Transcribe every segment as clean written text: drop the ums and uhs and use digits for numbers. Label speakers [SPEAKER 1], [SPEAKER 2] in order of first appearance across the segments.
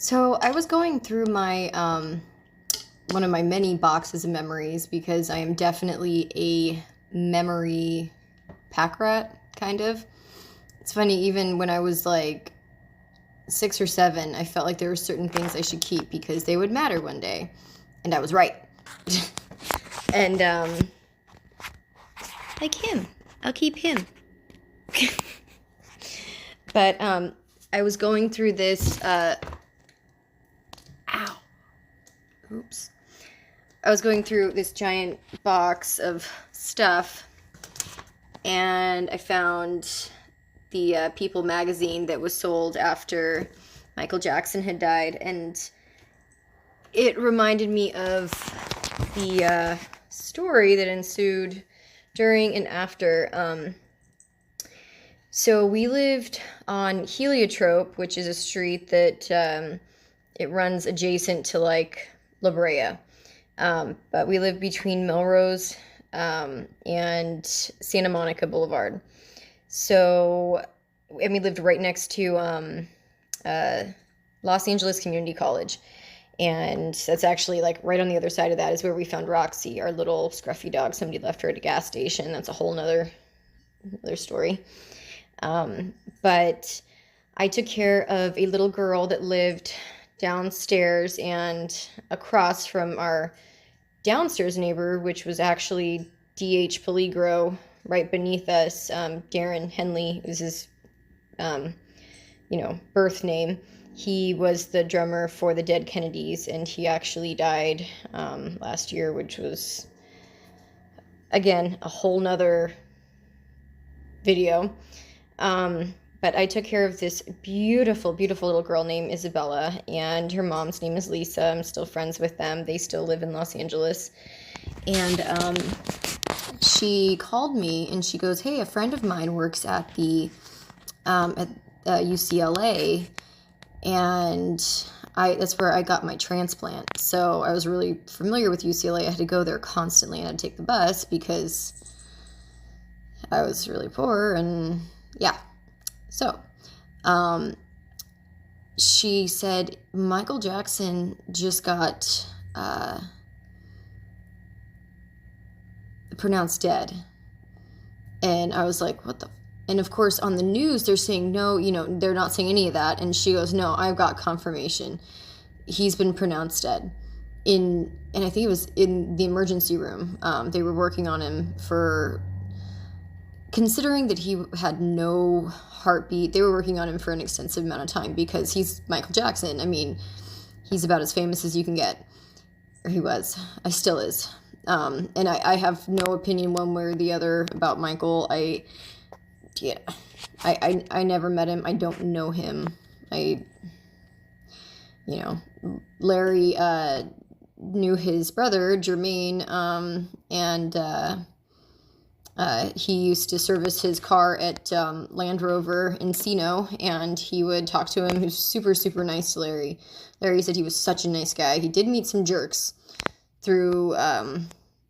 [SPEAKER 1] So I was going through my one of my many boxes of memories because I am definitely a memory pack rat, kind of. It's funny, even when I was like 6 or 7, I felt like there were certain things I should keep because they would matter one day, and I was right. And like him, I'll keep him. But I was going through this. Ow. Oops. I was going through this giant box of stuff, and I found the People magazine that was sold after Michael Jackson had died, and it reminded me of the story that ensued during and after. So we lived on Heliotrope, which is a street that it runs adjacent to like La Brea. But we live between Melrose and Santa Monica Boulevard. So, and we lived right next to Los Angeles Community College. And that's actually like right on the other side of that is where we found Roxy, our little scruffy dog. Somebody left her at a gas station. That's a whole nother story. But I took care of a little girl that lived downstairs and across from our downstairs neighbor, which was actually D.H. Peligro, right beneath us. Darren Henley is his, birth name. He was the drummer for the Dead Kennedys, and he actually died last year, which was, again, a whole nother video. But I took care of this beautiful, beautiful little girl named Isabella, and her mom's name is Lisa. I'm still friends with them. They still live in Los Angeles. And she called me and she goes, "Hey, a friend of mine works at the UCLA, and that's where I got my transplant. So I was really familiar with UCLA. I had to go there constantly. I had to take the bus because I was really poor, and yeah. So, she said Michael Jackson just got pronounced dead. And I was like, what the? And of course, on the news, they're saying, no, they're not saying any of that. And she goes, no, I've got confirmation. He's been pronounced dead. And I think it was in the emergency room. They were working on him for, considering that he had no heartbeat, they were working on him for an extensive amount of time because he's Michael Jackson. I mean, he's about as famous as you can get. Or he was. I still is. And I have no opinion one way or the other about Michael. I never met him. I don't know him. Larry knew his brother, Jermaine, and he used to service his car at Land Rover Encino, and he would talk to him. He was super, super nice to Larry. Larry said he was such a nice guy. He did meet some jerks through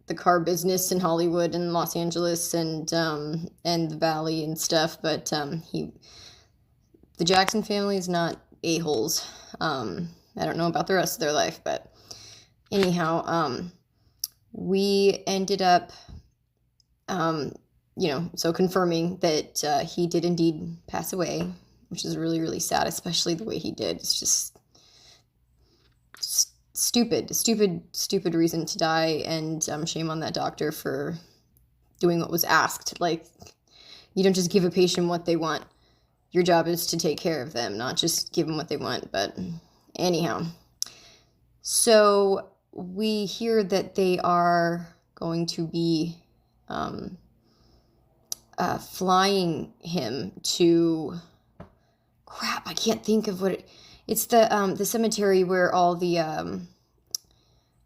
[SPEAKER 1] the car business in Hollywood and Los Angeles and the Valley and stuff, but the Jackson family is not a-holes. I don't know about the rest of their life, but anyhow, we ended up so confirming that he did indeed pass away, which is really, really sad, especially the way he did. It's just stupid reason to die, and shame on that doctor for doing what was asked. Like, you don't just give a patient what they want. Your job is to take care of them, not just give them what they want. But anyhow, so we hear that they are going to be flying him to, crap, I can't think of what it's the cemetery where all the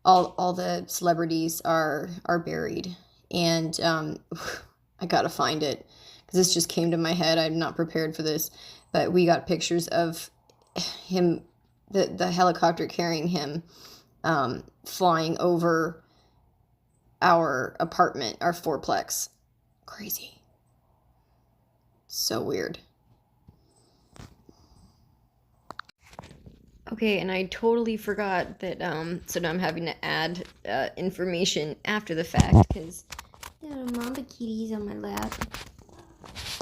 [SPEAKER 1] all the celebrities are buried, and I gotta find it because this just came to my head. I'm not prepared for this, but we got pictures of him, the helicopter carrying him, flying over our apartment, our fourplex. Crazy. So weird. Okay, and I totally forgot that, so now I'm having to add information after the fact, because little Mamba Kitty's on my lap.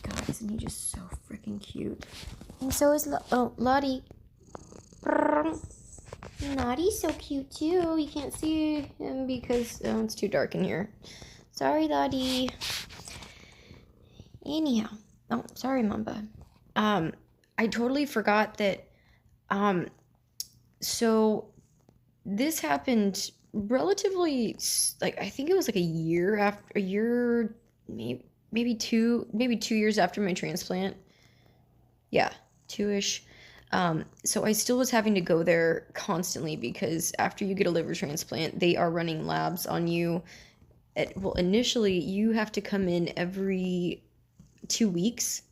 [SPEAKER 1] God, isn't he just so freaking cute? And so is Lottie. Lottie's so cute too. You can't see him because it's too dark in here. Sorry, Lottie. Anyhow, oh, sorry, Mamba. I totally forgot that. So this happened relatively, like, I think it was like a year, maybe 2 years after my transplant. Yeah, two-ish. So I still was having to go there constantly because after you get a liver transplant, they are running labs on you. Well, initially you have to come in every 2 weeks,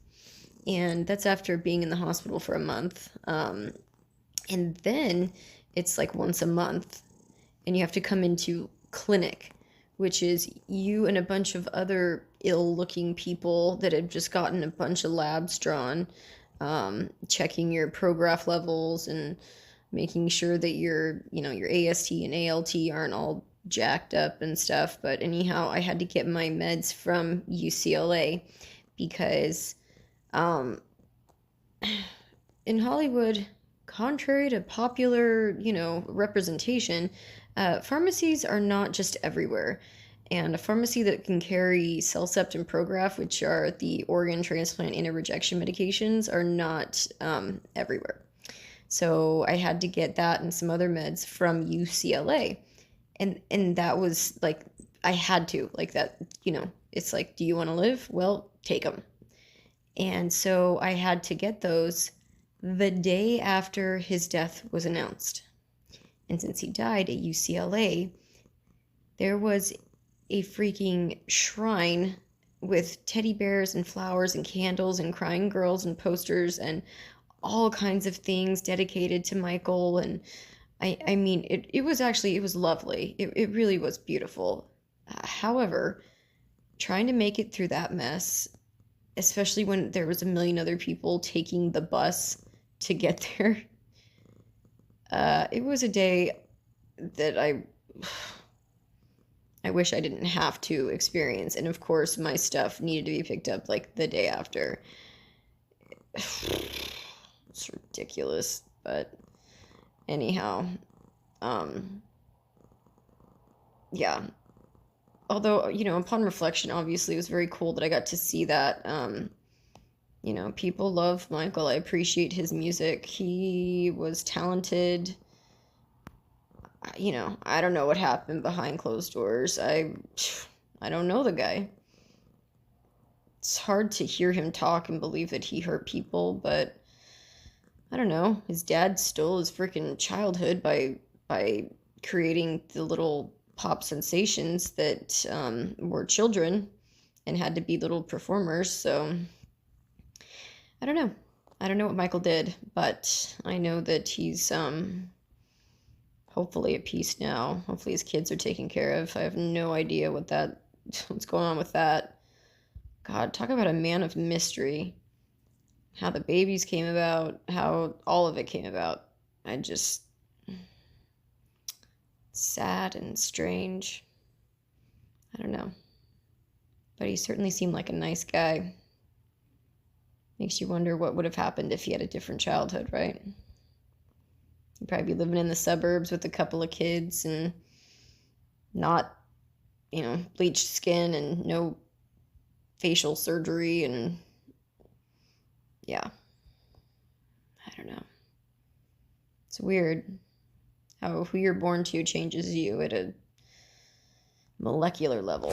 [SPEAKER 1] and that's after being in the hospital for a month. And then it's like once a month, and you have to come into clinic, which is you and a bunch of other ill-looking people that have just gotten a bunch of labs drawn, checking your prograph levels and making sure that your AST and ALT aren't all jacked up and stuff. But anyhow, I had to get my meds from UCLA because in Hollywood, contrary to popular, representation, pharmacies are not just everywhere. And a pharmacy that can carry Cellcept and Prograf, which are the organ transplant and rejection medications, are not everywhere. So I had to get that and some other meds from UCLA. And that was like, I had to, like that, it's like, do you want to live? Well, take them. And so I had to get those the day after his death was announced. And since he died at UCLA, there was a freaking shrine with teddy bears and flowers and candles and crying girls and posters and all kinds of things dedicated to Michael. And I mean, it was lovely. It really was beautiful. However, trying to make it through that mess, especially when there was a million other people taking the bus to get there, it was a day that I wish I didn't have to experience. And of course, my stuff needed to be picked up like the day after. It's ridiculous, but anyhow, yeah. Although, upon reflection, obviously, it was very cool that I got to see that. People love Michael. I appreciate his music. He was talented. I don't know what happened behind closed doors. I don't know the guy. It's hard to hear him talk and believe that he hurt people, but I don't know. His dad stole his freaking childhood by creating the little pop sensations that were children and had to be little performers. So I don't know. I don't know what Michael did, but I know that he's hopefully at peace now. Hopefully his kids are taken care of. I have no idea what's going on with that. God, talk about a man of mystery. How the babies came about, how all of it came about. Sad and strange. I don't know. But he certainly seemed like a nice guy. Makes you wonder what would have happened if he had a different childhood, right? He'd probably be living in the suburbs with a couple of kids and not, bleached skin and no facial surgery and yeah. I don't know. It's weird how who you're born to changes you at a molecular level.